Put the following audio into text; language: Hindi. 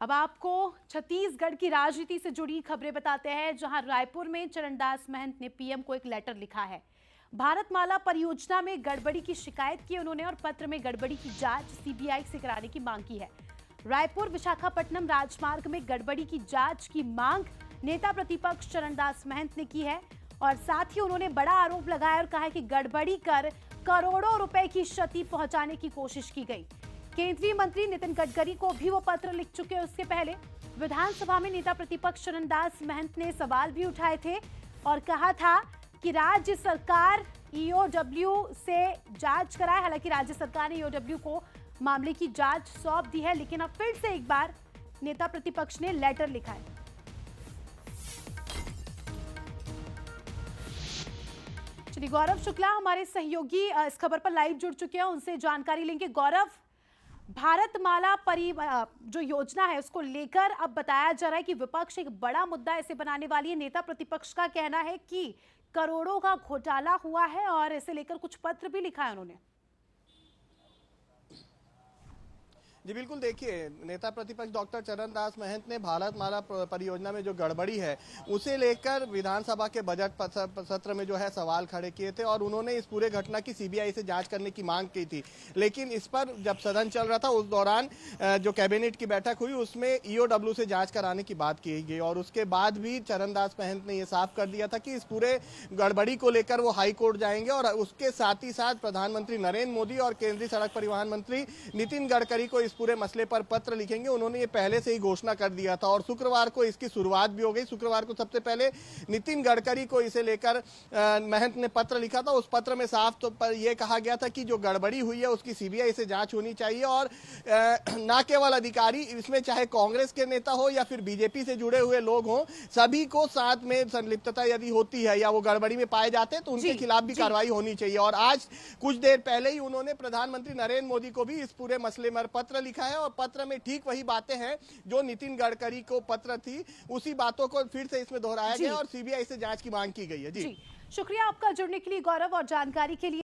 अब आपको छत्तीसगढ़ की राजनीति से जुड़ी खबरें बताते हैं, जहां रायपुर में चरणदास महंत ने पीएम को एक लेटर लिखा है। भारतमाला परियोजना में गड़बड़ी की शिकायत की उन्होंने और पत्र में गड़बड़ी की जांच सीबीआई से कराने की मांग की है। रायपुर विशाखापट्टनम राजमार्ग में गड़बड़ी की जांच की मांग नेता प्रतिपक्ष चरणदास महंत ने की है और साथ ही उन्होंने बड़ा आरोप लगाया और कहा है कि गड़बड़ी कर करोड़ों रुपए की क्षति पहुंचाने की कोशिश की गई। केंद्रीय मंत्री नितिन गडकरी को भी वो पत्र लिख चुके हैं। उसके पहले विधानसभा में नेता प्रतिपक्ष चरणदास महंत ने सवाल भी उठाए थे और कहा था कि राज्य सरकार ईओडब्ल्यू से जांच कराए। हालांकि राज्य सरकार ने ईओडब्ल्यू को मामले की जांच सौंप दी है, लेकिन अब फिर से एक बार नेता प्रतिपक्ष ने लेटर लिखा है। चलिए, गौरव शुक्ला हमारे सहयोगी इस खबर पर लाइव जुड़ चुके हैं, उनसे जानकारी लेंगे। गौरव, भारतमाला जो योजना है उसको लेकर अब बताया जा रहा है कि विपक्ष एक बड़ा मुद्दा इसे बनाने वाली है। नेता प्रतिपक्ष का कहना है कि करोड़ों का घोटाला हुआ है और इसे लेकर कुछ पत्र भी लिखा है उन्होंने। जी बिल्कुल, देखिए, नेता प्रतिपक्ष डॉक्टर चरणदास महंत ने भारतमाला परियोजना में जो गड़बड़ी है उसे लेकर विधानसभा के बजट सत्र में जो है सवाल खड़े किए थे और उन्होंने इस पूरे घटना की सीबीआई से जांच करने की मांग की थी। लेकिन इस पर जब सदन चल रहा था उस दौरान जो कैबिनेट की बैठक हुई उसमें ईओडब्ल्यू से जांच कराने की बात की गई और उसके बाद भी चरणदास महंत ने यह साफ कर दिया था कि इस पूरे गड़बड़ी को लेकर वो हाई कोर्ट जाएंगे और उसके साथ ही साथ प्रधानमंत्री नरेंद्र मोदी और केंद्रीय सड़क परिवहन मंत्री नितिन गडकरी को इस पूरे मसले पर पत्र लिखेंगे। उन्होंने ये पहले से ही घोषणा कर दिया था और शुक्रवार को इसकी शुरुआत भी हो गई। शुक्रवार को सबसे पहले नितिन गडकरी को इसे लेकर महंत ने पत्र लिखा था। उस पत्र में साफ तौर पर यह कहा गया था कि जो गड़बड़ी हुई है उसकी सीबीआई से जांच होनी चाहिए और न केवल अधिकारी, इसमें चाहे कांग्रेस के नेता हो या फिर बीजेपी से जुड़े हुए लोग हों, सभी को साथ में संलिप्तता यदि होती है या वो गड़बड़ी में पाए जाते हैं तो उनके खिलाफ भी कार्रवाई होनी चाहिए। और आज कुछ देर पहले ही उन्होंने प्रधानमंत्री नरेंद्र मोदी को भी इस पूरे मसले में पत्र लिखा है और पत्र में ठीक वही बातें हैं जो नितिन गडकरी को पत्र थी, उसी बातों को फिर से इसमें दोहराया गया और सीबीआई से जांच की मांग की गई है। जी, शुक्रिया आपका जुड़ने के लिए गौरव और जानकारी के लिए।